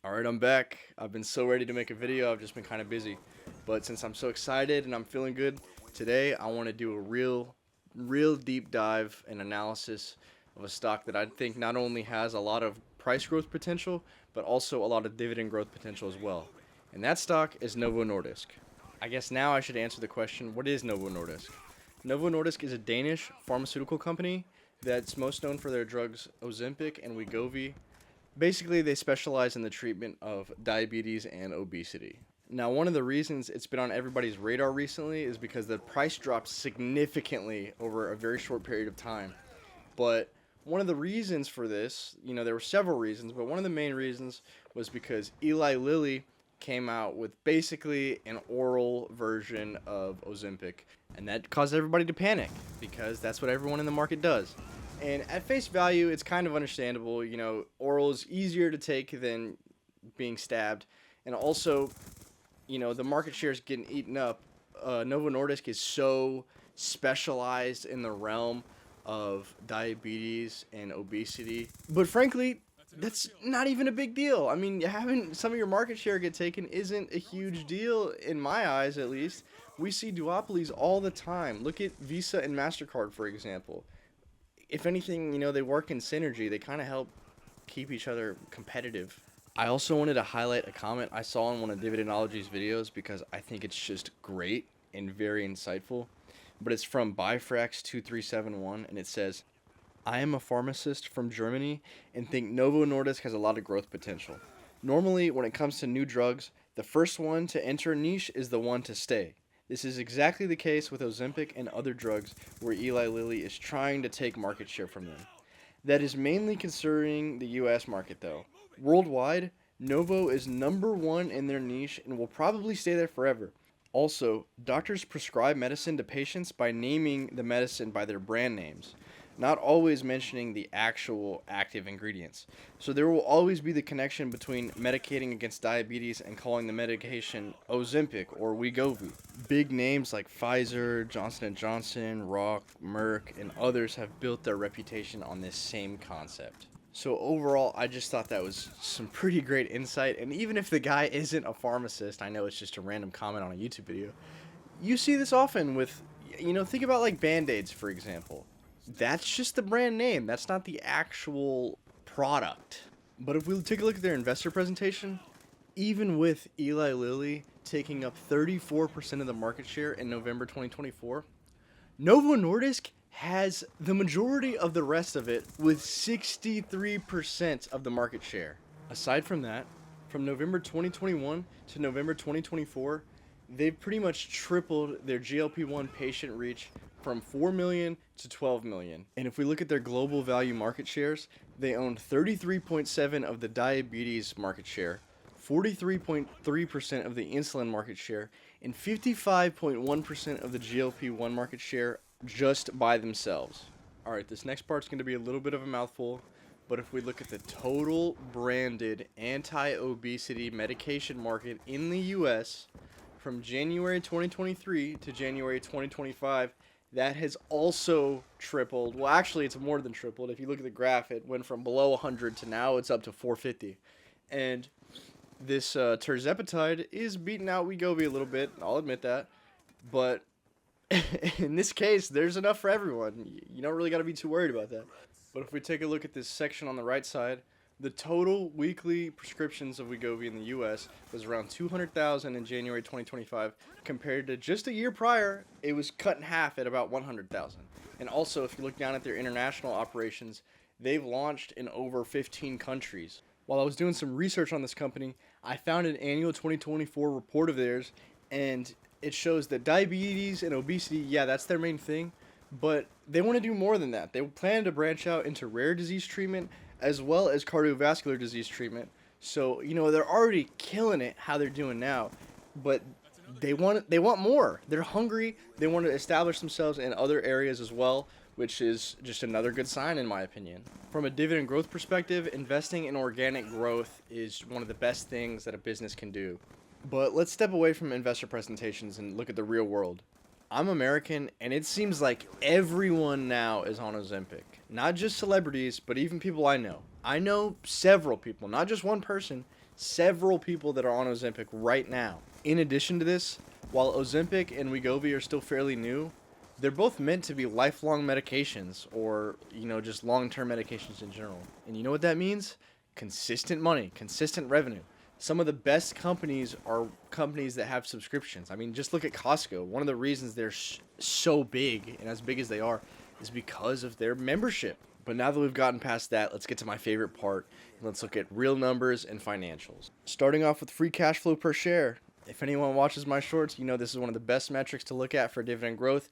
Alright, I'm back. I've been so ready to make a video, I've just been kind of busy. But since I'm so excited and I'm feeling good, today I want to do a real deep dive and analysis of a stock that I think not only has a lot of price growth potential, but also a lot of dividend growth potential as well. And that stock is Novo Nordisk. I guess now I should answer the question, what is Novo Nordisk? Novo Nordisk is a Danish pharmaceutical company that's most known for their drugs Ozempic and Wegovy. Basically, they specialize in the treatment of diabetes and obesity. Now, one of the reasons it's been on everybody's radar recently is because the price dropped significantly over a very short period of time. But one of the reasons for this, there were several reasons, but one of the main reasons was because Eli Lilly came out with basically an oral version of Ozempic, and that caused everybody to panic because that's what everyone in the market does. And at face value, it's kind of understandable. Oral is easier to take than being stabbed, and also, the market share is getting eaten up. Novo Nordisk is so specialized in the realm of diabetes and obesity, but frankly, that's not even a big deal. I mean, having some of your market share get taken isn't a huge deal in my eyes, at least. We see duopolies all the time. Look at Visa and MasterCard, for example. If anything, they work in synergy. They kind of help keep each other competitive. I also wanted to highlight a comment I saw in one of Dividendology's videos because I think it's just great and very insightful. But it's from Bifrax2371, and it says, I am a pharmacist from Germany and think Novo Nordisk has a lot of growth potential. Normally, when it comes to new drugs, the first one to enter a niche is the one to stay. This is exactly the case with Ozempic and other drugs where Eli Lilly is trying to take market share from them. That is mainly concerning the US market though. Worldwide, Novo is number one in their niche and will probably stay there forever. Also, doctors prescribe medicine to patients by naming the medicine by their brand names, not always mentioning the actual active ingredients. So there will always be the connection between medicating against diabetes and calling the medication Ozempic or Wegovy. Big names like Pfizer, Johnson & Johnson, Roche, Merck, and others have built their reputation on this same concept. So overall, I just thought that was some pretty great insight. And even if the guy isn't a pharmacist, I know it's just a random comment on a YouTube video. You see this often with, think about like Band-Aids, for example. That's just the brand name. That's not the actual product. But if we take a look at their investor presentation, even with Eli Lilly taking up 34% of the market share in November 2024, Novo Nordisk has the majority of the rest of it with 63% of the market share. Aside from that, from November 2021 to November 2024, they've pretty much tripled their GLP-1 patient reach from 4 million to 12 million. And if we look at their global value market shares, they own 33.7% of the diabetes market share, 43.3% of the insulin market share, and 55.1% of the GLP-1 market share just by themselves. Alright, this next part's going to be a little bit of a mouthful, but if we look at the total branded anti-obesity medication market in the US from January 2023 to January 2025, that has also tripled. Well, actually, it's more than tripled. If you look at the graph, it went from below 100 to now it's up to 450. And this tirzepatide is beating out Wegovy a little bit. I'll admit that. But in this case, there's enough for everyone. You don't really got to be too worried about that. But if we take a look at this section on the right side, the total weekly prescriptions of Wegovy in the U.S. was around 200,000 in January 2025, compared to just a year prior, it was cut in half at about 100,000. And also, if you look down at their international operations, they've launched in over 15 countries. While I was doing some research on this company, I found an annual 2024 report of theirs, and it shows that diabetes and obesity, yeah, that's their main thing, but they want to do more than that. They plan to branch out into rare disease treatment as well as cardiovascular disease treatment. So, they're already killing it how they're doing now, but they want more. They're hungry. They want to establish themselves in other areas as well, which is just another good sign in my opinion. From a dividend growth perspective, investing in organic growth is one of the best things that a business can do. But let's step away from investor presentations and look at the real world. I'm American, and it seems like everyone now is on Ozempic. Not just celebrities, but even people I know. I know several people, not just one person, several people that are on Ozempic right now. In addition to this, while Ozempic and Wegovy are still fairly new, they're both meant to be lifelong medications, or, just long-term medications in general. And you know what that means? Consistent money, consistent revenue. Some of the best companies are companies that have subscriptions. I mean, just look at Costco. One of the reasons they're so big, and as big as they are, is because of their membership. But now that we've gotten past that, let's get to my favorite part, and let's look at real numbers and financials. Starting off with free cash flow per share. If anyone watches my shorts, you know this is one of the best metrics to look at for dividend growth.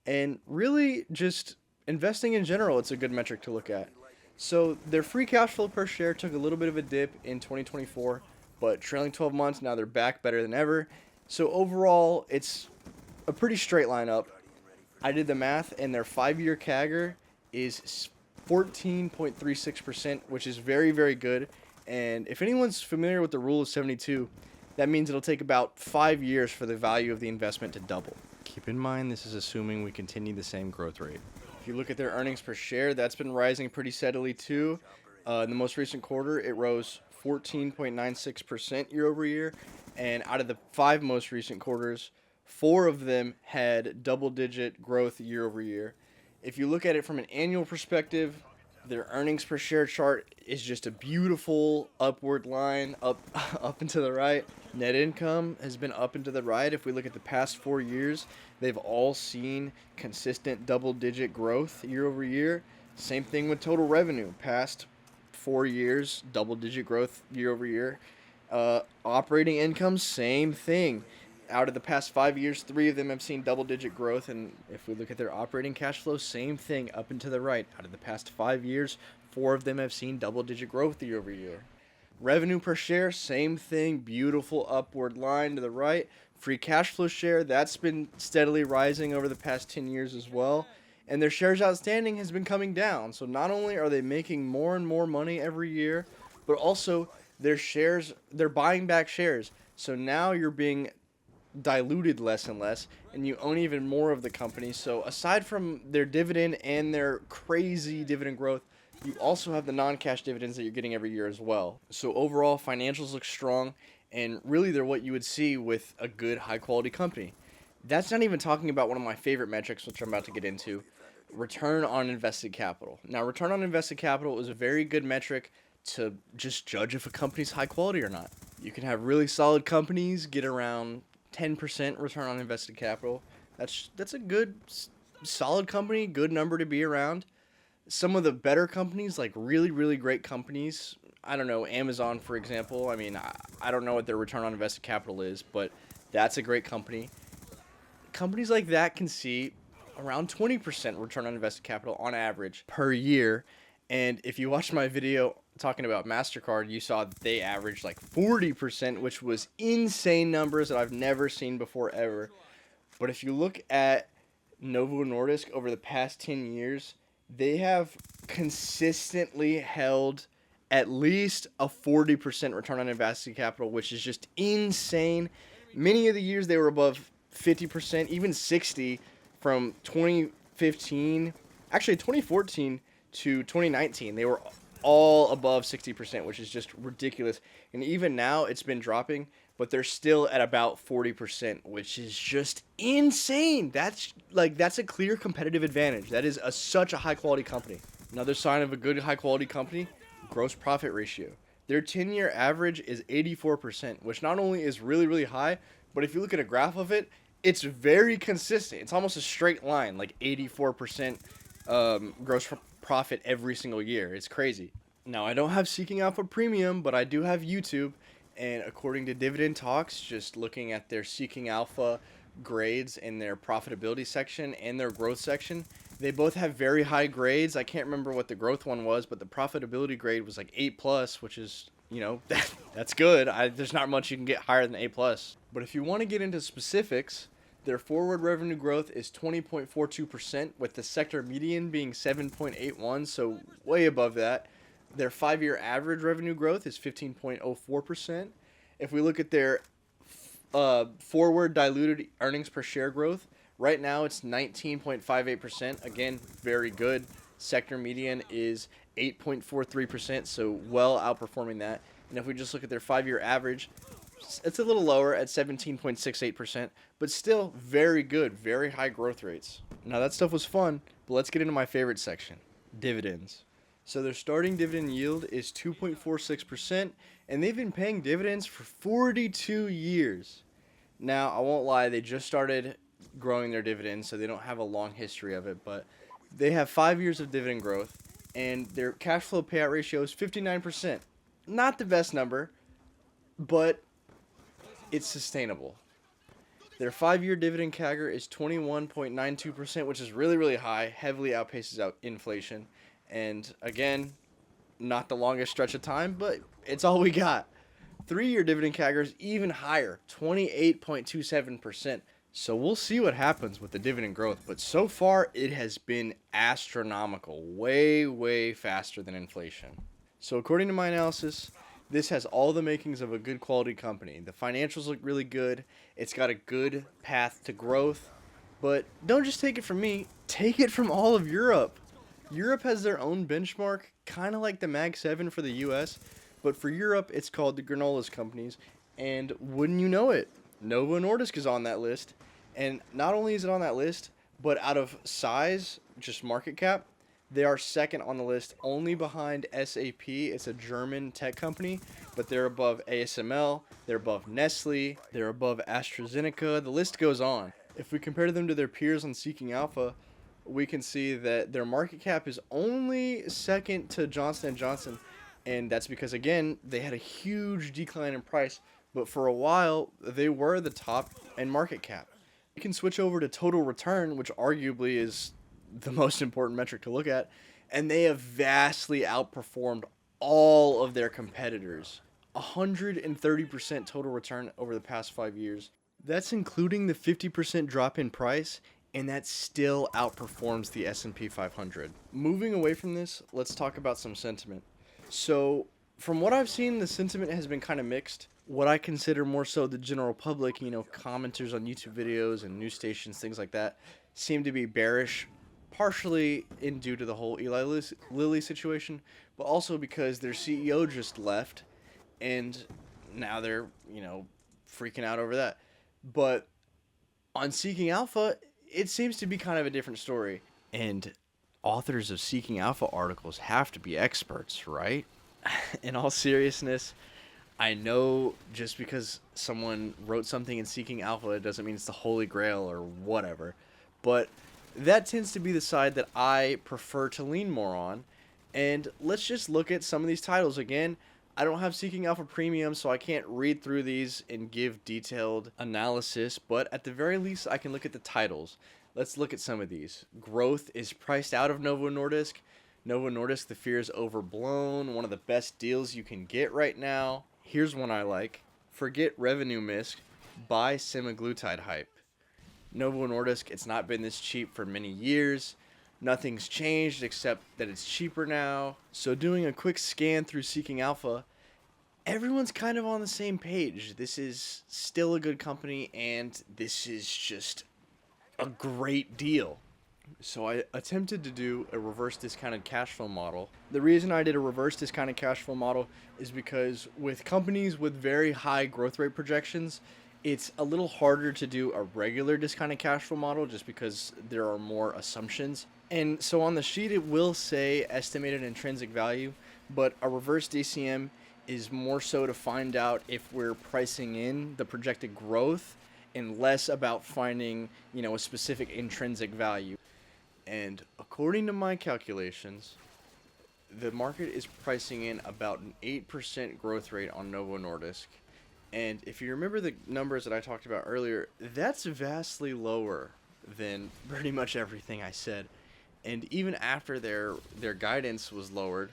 And really, just investing in general, it's a good metric to look at. So their free cash flow per share took a little bit of a dip in 2024, but trailing 12 months, now they're back better than ever. So overall, it's a pretty straight line up. I did the math, and their 5-year CAGR is 14.36%, which is very, very good. And if anyone's familiar with the rule of 72, that means it'll take about 5 years for the value of the investment to double. Keep in mind, this is assuming we continue the same growth rate. If you look at their earnings per share, that's been rising pretty steadily too. In the most recent quarter, it rose 14.96% year over year. And out of the 5 most recent quarters, 4 of them had double-digit growth year over year. If you look at it from an annual perspective, their earnings per share chart is just a beautiful upward line, up and to the right. Net income has been up and to the right. If we look at the past 4 years, they've all seen consistent double-digit growth year over year. Same thing with total revenue. Past 4 years, double-digit growth year over year. Operating income, same thing. Out of the past 5 years, 3 of them have seen double-digit growth, and if we look at their operating cash flow, same thing, up and to the right. Out of the past 5 years, 4 of them have seen double-digit growth year over year. Revenue per share, same thing, beautiful upward line to the right. Free cash flow share, that's been steadily rising over the past 10 years as well. And their shares outstanding has been coming down. So not only are they making more and more money every year, but also they're buying back shares. So now you're being diluted less and less, and you own even more of the company. So aside from their dividend and their crazy dividend growth, you also have the non-cash dividends that you're getting every year as well. So overall, financials look strong, and really they're what you would see with a good, high-quality company. That's not even talking about one of my favorite metrics, which I'm about to get into, return on invested capital. Now, return on invested capital is a very good metric to just judge if a company's high quality or not. You can have really solid companies get around 10% return on invested capital. That's a good, solid company, good number to be around. Some of the better companies, like really, really great companies, I don't know, Amazon, for example. I mean, I don't know what their return on invested capital is, but that's a great company. Companies like that can see around 20% return on invested capital on average per year. And if you watched my video talking about MasterCard, you saw that they averaged like 40%, which was insane numbers that I've never seen before ever. But if you look at Novo Nordisk over the past 10 years, they have consistently held at least a 40% return on invested capital, which is just insane. Many of the years they were above 50%, even 60 from 2014 to 2019. They were all above 60%, which is just ridiculous. And even now it's been dropping, but they're still at about 40%, which is just insane. That's a clear competitive advantage. That is such a high quality company. Another sign of a good high quality company, gross profit ratio. Their 10-year average is 84%, which not only is really, really high, but if you look at a graph of it, it's very consistent. It's almost a straight line, like 84% gross profit every single year. It's crazy. Now, I don't have Seeking Alpha Premium, but I do have YouTube. And according to Dividend Talks, just looking at their Seeking Alpha grades in their profitability section and their growth section, they both have very high grades. I can't remember what the growth one was, but the profitability grade was like 8+, which is, that's good. There's not much you can get higher than A+. But if you want to get into specifics, their forward revenue growth is 20.42%, with the sector median being 7.81, so way above that. Their 5-year average revenue growth is 15.04%. If we look at their forward diluted earnings per share growth, right now it's 19.58%. Again, very good. Sector median is 8.43%, so well outperforming that. And if we just look at their 5-year average, it's a little lower at 17.68%, but still very good, very high growth rates. Now that stuff was fun, but let's get into my favorite section, dividends. So their starting dividend yield is 2.46%, and they've been paying dividends for 42 years. Now, I won't lie, they just started growing their dividends, so they don't have a long history of it, but they have 5 years of dividend growth, and their cash flow payout ratio is 59%. Not the best number, but it's sustainable. Their 5-year dividend CAGR is 21.92%, which is really, really high, heavily outpaces out inflation. And again, not the longest stretch of time, but it's all we got. 3-year dividend CAGR is even higher, 28.27%. So we'll see what happens with the dividend growth, but so far it has been astronomical, way, way faster than inflation. So according to my analysis, this has all the makings of a good quality company. The financials look really good. It's got a good path to growth. But don't just take it from me. Take it from all of Europe. Europe has their own benchmark, kind of like the Mag 7 for the US. But for Europe, it's called the GRANOLAS companies. And wouldn't you know it, Novo Nordisk is on that list. And not only is it on that list, but out of size, just market cap, they are second on the list, only behind SAP. It's a German tech company, but they're above ASML, they're above Nestle, they're above AstraZeneca. The list goes on. If we compare them to their peers on Seeking Alpha, we can see that their market cap is only second to Johnson & Johnson, and that's because, again, they had a huge decline in price, but for a while, they were the top in market cap. We can switch over to total return, which arguably is the most important metric to look at, and they have vastly outperformed all of their competitors. 130% total return over the past 5 years. That's including the 50% drop in price, and that still outperforms the S&P 500. Moving away from this, let's talk about some sentiment. So, from what I've seen, the sentiment has been kind of mixed. What I consider more so the general public, commenters on YouTube videos and news stations, things like that, seem to be bearish, partially due to the whole Eli Lilly situation, but also because their CEO just left, and now they're, freaking out over that. But on Seeking Alpha, it seems to be kind of a different story. And authors of Seeking Alpha articles have to be experts, right? In all seriousness, I know just because someone wrote something in Seeking Alpha, it doesn't mean it's the Holy Grail or whatever. But that tends to be the side that I prefer to lean more on. And let's just look at some of these titles. Again, I don't have Seeking Alpha Premium, so I can't read through these and give detailed analysis. But at the very least, I can look at the titles. Let's look at some of these. Growth is priced out of Novo Nordisk. Novo Nordisk, the fear is overblown. One of the best deals you can get right now. Here's one I like. Forget revenue miss. Buy semaglutide hype. Novo Nordisk, it's not been this cheap for many years. Nothing's changed except that it's cheaper now. So doing a quick scan through Seeking Alpha, everyone's kind of on the same page. This is still a good company, and this is just a great deal. So I attempted to do a reverse discounted cash flow model. The reason I did a reverse discounted cash flow model is because with companies with very high growth rate projections, it's a little harder to do a regular discounted cash flow model just because there are more assumptions. And so on the sheet, it will say estimated intrinsic value, but a reverse DCM is more so to find out if we're pricing in the projected growth and less about finding, a specific intrinsic value. And according to my calculations, the market is pricing in about an 8% growth rate on Novo Nordisk. And if you remember the numbers that I talked about earlier, that's vastly lower than pretty much everything I said. And even after their guidance was lowered,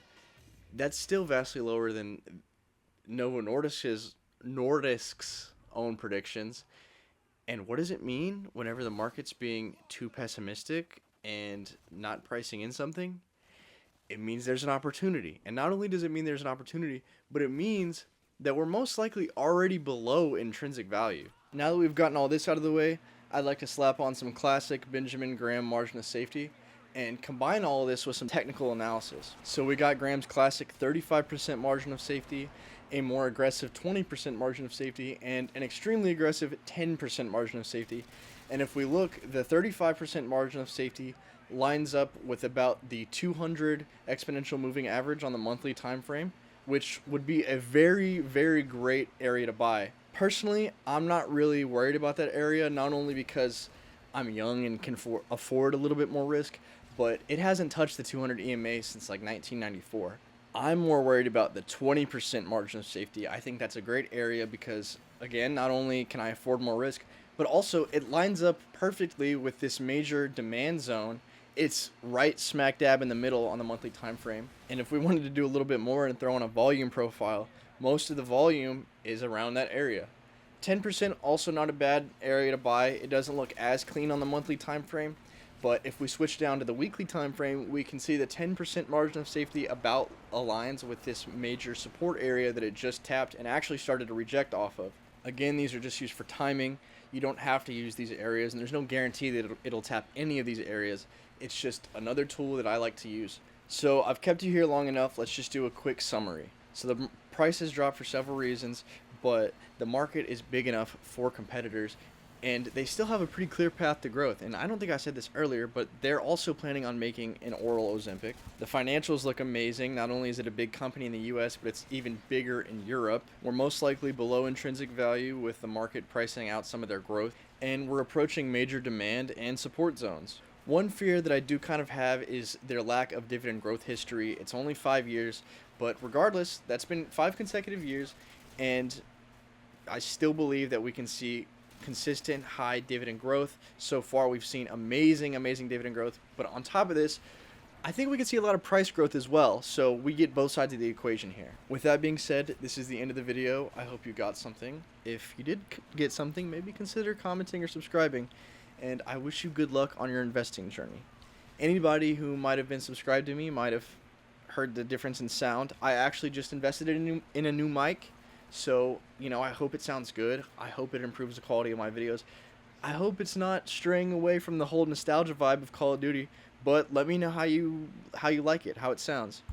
that's still vastly lower than Novo Nordisk's own predictions. And what does it mean whenever the market's being too pessimistic and not pricing in something? It means there's an opportunity. And not only does it mean there's an opportunity, but it means that we're most likely already below intrinsic value. Now that we've gotten all this out of the way, I'd like to slap on some classic Benjamin Graham margin of safety and combine all of this with some technical analysis. So we got Graham's classic 35% margin of safety, a more aggressive 20% margin of safety, and an extremely aggressive 10% margin of safety. And if we look, the 35% margin of safety lines up with about the 200 exponential moving average on the monthly time frame, which would be a very, very great area to buy. Personally, I'm not really worried about that area, not only because I'm young and can afford a little bit more risk, but it hasn't touched the 200 EMA since like 1994. I'm more worried about the 20% margin of safety. I think that's a great area because, again, not only can I afford more risk, but also it lines up perfectly with this major demand zone. It's right smack dab in the middle on the monthly time frame. And if we wanted to do a little bit more and throw on a volume profile, most of the volume is around that area. 10% also not a bad area to buy. It doesn't look as clean on the monthly time frame, but if we switch down to the weekly time frame, we can see the 10% margin of safety about aligns with this major support area that it just tapped and actually started to reject off of. Again, these are just used for timing. You don't have to use these areas, and there's no guarantee that it'll tap any of these areas. It's just another tool that I like to use. So I've kept you here long enough. Let's just do a quick summary. So the price has dropped for several reasons, but the market is big enough for competitors, and they still have a pretty clear path to growth. And I don't think I said this earlier, but they're also planning on making an oral Ozempic. The financials look amazing. Not only is it a big company in the US, but it's even bigger in Europe. We're most likely below intrinsic value with the market pricing out some of their growth, and we're approaching major demand and support zones. One fear that I do kind of have is their lack of dividend growth history. It's only 5 years, but regardless, that's been 5 consecutive years, and I still believe that we can see consistent high dividend growth. So far, we've seen amazing dividend growth, but on top of this, I think we can see a lot of price growth as well, so we get both sides of the equation here. With that being said, this is the end of the video. I hope you got something. If you did get something, maybe consider commenting or subscribing, and I wish you good luck on your investing journey. Anybody who might have been subscribed to me might have heard the difference in sound. I actually just invested in a new mic. So, I hope it sounds good. I hope it improves the quality of my videos. I hope it's not straying away from the whole nostalgia vibe of Call of Duty, but let me know how you like it, how it sounds.